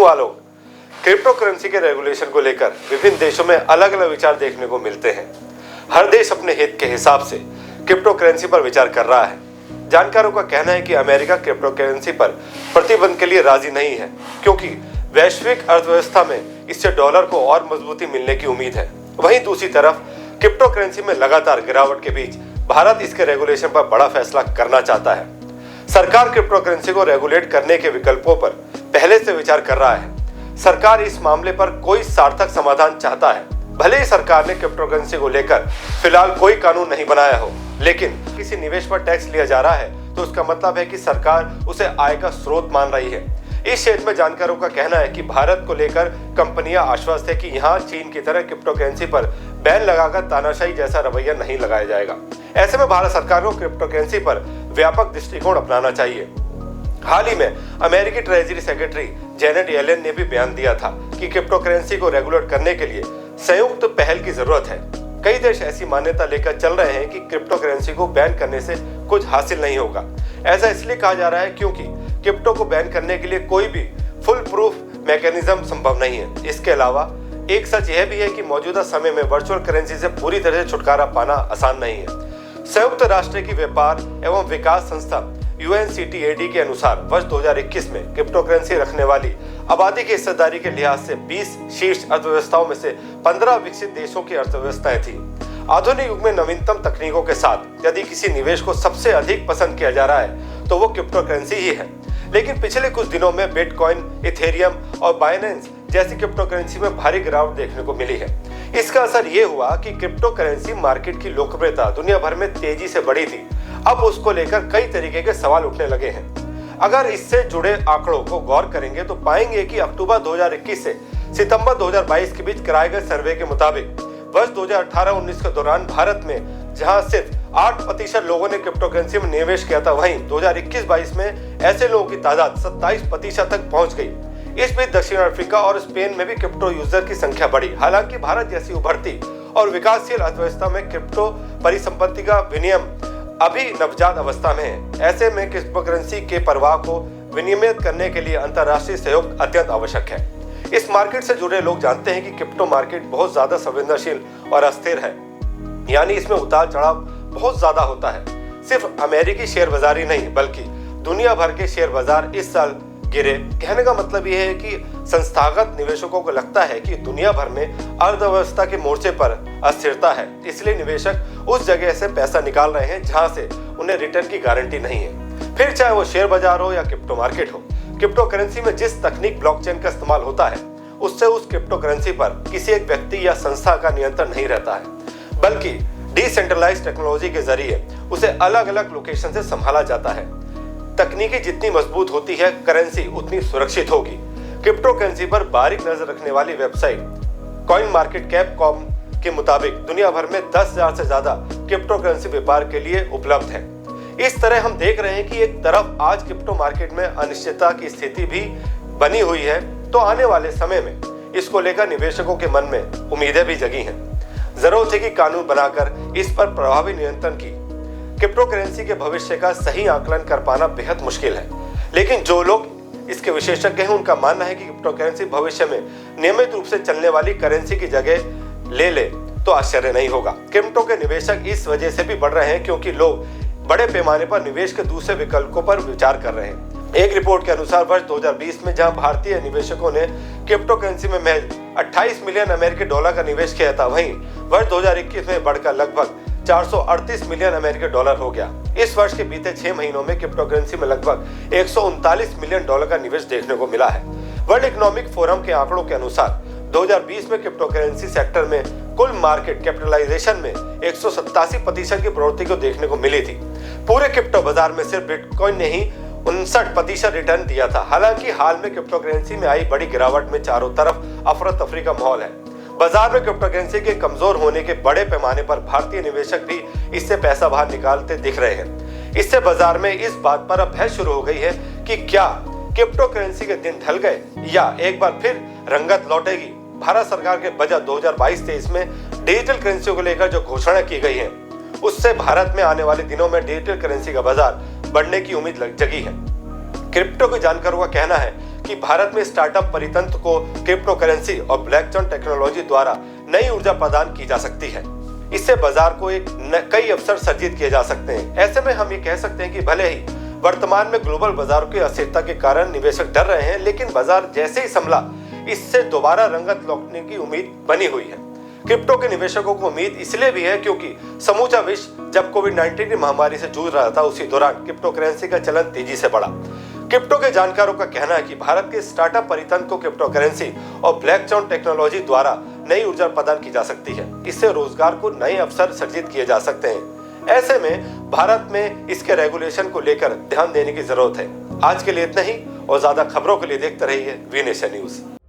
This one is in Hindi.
हुआ लोग, क्रिप्टो करेंसी के रेगुलेशन को लेकर विभिन्न देशों में अलग अलग विचार देखने को मिलते हैं। हर देश अपने हित के हिसाब से क्रिप्टो करेंसी पर विचार कर रहा है। जानकारों का कहना है कि अमेरिका क्रिप्टो करेंसी पर प्रतिबंध के लिए राजी नहीं है, क्योंकि वैश्विक अर्थव्यवस्था में इससे डॉलर को और मजबूती मिलने की उम्मीद है। वहीं दूसरी तरफ क्रिप्टो करेंसी में लगातार गिरावट के बीच भारत इसके रेगुलेशन पर बड़ा फैसला करना चाहता है। सरकार क्रिप्टो करेंसी को रेगुलेट करने के विकल्पों पर पहले से विचार कर रहा है। सरकार इस मामले पर कोई सार्थक समाधान चाहता है। भले ही सरकार ने क्रिप्टो करेंसी को लेकर फिलहाल कोई कानून नहीं बनाया हो, लेकिन किसी निवेश पर टैक्स लिया जा रहा है तो उसका मतलब है कि सरकार उसे आय का स्रोत मान रही है। इस क्षेत्र में जानकारों का कहना है कि भारत को लेकर कंपनियां आश्वस्त है कि यहाँ चीन की तरह क्रिप्टो करेंसी पर बैन लगाकर तानाशाही जैसा रवैया नहीं लगाया जाएगा। ऐसे में भारत सरकार को क्रिप्टो करेंसी पर व्यापक दृष्टिकोण अपनाना चाहिए। हाल ही में अमेरिकी ट्रेजरी सेक्रेटरी जेनेट येलेन ने भी बयान दिया था कि क्रिप्टो करेंसी को रेगुलेट करने के लिए संयुक्त पहल की जरूरत है। कई देश ऐसी मान्यता लेकर चल रहे हैं कि क्रिप्टो करेंसी को बैन करने से कुछ हासिल नहीं होगा। ऐसा इसलिए कहा जा रहा है क्योंकि क्रिप्टो को बैन करने के लिए कोई भी फुल प्रूफ मैकेनिज्म संभव नहीं है। इसके अलावा एक सच यह भी है कि मौजूदा समय में वर्चुअल करेंसी से पूरी तरह से छुटकारा पाना आसान नहीं है। संयुक्त राष्ट्र की व्यापार एवं विकास संस्था UNCTAD के अनुसार वर्ष 2021 में क्रिप्टो करेंसी रखने वाली आबादी की हिस्सेदारी के लिहाज से 20 शीर्ष अर्थव्यवस्थाओं में से 15 विकसित देशों की अर्थव्यवस्थाएं थी। आधुनिक युग में नवीनतम तकनीकों के साथ यदि किसी निवेश को सबसे अधिक पसंद किया जा रहा है तो वो क्रिप्टो करेंसी ही है। लेकिन पिछले कुछ दिनों में बिटकॉइन, इथेरियम और बाइनेंस जैसी क्रिप्टो करेंसी में भारी गिरावट देखने को मिली है। इसका असर ये हुआ कि क्रिप्टो करेंसी मार्केट की लोकप्रियता दुनिया भर में तेजी से बढ़ी थी। अब उसको लेकर कई तरीके के सवाल उठने लगे हैं। अगर इससे जुड़े आंकड़ों को गौर करेंगे तो पाएंगे कि अक्टूबर 2021 से सितंबर 2022 के बीच कराए गए सर्वे के मुताबिक वर्ष 2018-19 के दौरान भारत में जहां सिर्फ 8% लोगों ने क्रिप्टो करेंसी में निवेश किया था, वहीं 2021-22 में ऐसे लोगों की तादाद 27% तक पहुंच गई। इस बीच दक्षिण अफ्रीका और स्पेन में भी क्रिप्टो यूजर की संख्या बढ़ी। हालांकि भारत जैसी उभरती और विकासशील अर्थव्यवस्था में क्रिप्टो परिसंपत्ति का विनियम अभी नवजात अवस्था में है। ऐसे में क्रिप्टो करेंसी के प्रवाह को विनियमित करने के लिए अंतर्राष्ट्रीय सहयोग अत्यंत आवश्यक है। इस मार्केट से जुड़े लोग जानते हैं कि क्रिप्टो मार्केट बहुत ज्यादा संवेदनशील और अस्थिर है, यानी इसमें उतार चढ़ाव बहुत ज्यादा होता है। सिर्फ अमेरिकी शेयर बाजार ही नहीं बल्कि दुनिया भर के शेयर बाजार इस साल गिरे। कहने का मतलब यह है कि संस्थागत निवेशकों को लगता है कि दुनिया भर में अर्थव्यवस्था के मोर्चे पर अस्थिरता है, इसलिए निवेशक उस जगह से पैसा निकाल रहे हैं जहां से उन्हें रिटर्न की गारंटी नहीं है। फिर चाहे वो शेयर बाजार हो या क्रिप्टो मार्केट हो, क्रिप्टो करेंसी में जिस तकनीक ब्लॉकचेन का इस्तेमाल होता है उससे उस क्रिप्टो करेंसी पर किसी एक व्यक्ति या संस्था का नियंत्रण नहीं रहता है, बल्कि डिसेंट्रलाइज्ड टेक्नोलॉजी के जरिए उसे अलग अलग लोकेशन से संभाला जाता है। तकनीकी जितनी मजबूत होती है, करेंसी उतनी सुरक्षित होगी। क्रिप्टो करेंसी पर बारीक नजर रखने वाली वेबसाइट CoinMarketCap.com के मुताबिक दुनिया भर में 10,000 से ज्यादा क्रिप्टो करेंसी व्यापार के लिए उपलब्ध है। इस तरह हम देख रहे हैं कि एक तरफ आज क्रिप्टो मार्केट में अनिश्चितता की स्थिति भी बनी हुई है, तो आने वाले समय में इसको लेकर निवेशकों के मन में उम्मीदें भी जगी हैं। जरूरत है कि कानून बनाकर इस पर प्रभावी नियंत्रण की। क्रिप्टो करेंसी के भविष्य का सही आकलन कर पाना बेहद मुश्किल है, लेकिन जो लोग इसके विशेषज्ञ हैं उनका मानना है कि क्रिप्टो करेंसी भविष्य में नियमित रूप से चलने वाली करेंसी की जगह ले तो आश्चर्य नहीं होगा। क्रिप्टो के निवेशक इस वजह से भी बढ़ रहे हैं क्योंकि लोग बड़े पैमाने पर निवेश के दूसरे विकल्पों पर विचार कर रहे हैं। एक रिपोर्ट के अनुसार वर्ष 2020 में जहां भारतीय निवेशकों ने क्रिप्टो करेंसी में महज 28 मिलियन अमेरिकी डॉलर का निवेश किया था, वहीं वर्ष 2021 में बढ़कर लगभग 438 मिलियन अमेरिकी डॉलर हो गया। इस वर्ष के बीते 6 महीनों में क्रिप्टो करेंसी में लगभग 139 मिलियन डॉलर का निवेश देखने को मिला है। वर्ल्ड इकोनॉमिक फोरम के आंकड़ों के अनुसार 2020 में क्रिप्टो करेंसी सेक्टर में कुल मार्केट कैपिटलाइजेशन में 187% की प्रवृत्ति को देखने को मिली थी। पूरे क्रिप्टो बाजार में सिर्फ बिटकॉइन ने ही 59% रिटर्न दिया था। हालांकि हाल में क्रिप्टो करेंसी में आई बड़ी गिरावट में चारों तरफ अफरा तफरी का माहौल है। बाजार में क्रिप्टो करेंसी के कमजोर होने के बड़े पैमाने पर भारतीय निवेशक भी इससे पैसा बाहर निकालते दिख रहे हैं। इससे बाजार में इस बात पर अब बहस शुरू हो गई है कि क्या क्रिप्टो करेंसी के दिन ढल गए या एक बार फिर रंगत लौटेगी। भारत सरकार के बजट 2022-23 में डिजिटल करेंसी को लेकर जो घोषणा की गई है उससे भारत में आने वाले दिनों में डिजिटल करेंसी का बाजार बढ़ने की उम्मीद जगी है। क्रिप्टो के जानकारों का कहना है कि भारत में स्टार्टअप परितंत्र को क्रिप्टो करेंसी और ब्लॉकचेन टेक्नोलॉजी द्वारा नई ऊर्जा प्रदान की जा सकती है। इससे बाजार को कई अवसर सर्जित किए जा सकते हैं। ऐसे में हम ये कह सकते हैं कि भले ही वर्तमान में ग्लोबल बाजारों की अस्थिरता के कारण निवेशक डर रहे हैं, लेकिन बाजार जैसे ही संभला, इससे दोबारा रंगत लौटने की उम्मीद बनी हुई है। क्रिप्टो के निवेशकों को उम्मीद इसलिए भी है क्योंकि समूचा विश्व जब कोविड-19 की महामारी से जूझ रहा था, उसी दौरान क्रिप्टो करेंसी का चलन तेजी से बढ़ा। क्रिप्टो के जानकारों का कहना है कि भारत के स्टार्टअप परितंत्र को क्रिप्टो करेंसी और ब्लॉकचेन टेक्नोलॉजी द्वारा नई ऊर्जा प्रदान की जा सकती है। इससे रोजगार को नए अवसर सर्जित किए जा सकते हैं। ऐसे में भारत में इसके रेगुलेशन को लेकर ध्यान देने की जरूरत है। आज के लिए इतना ही, और ज्यादा खबरों के लिए देखते रहिए वी नेशन न्यूज।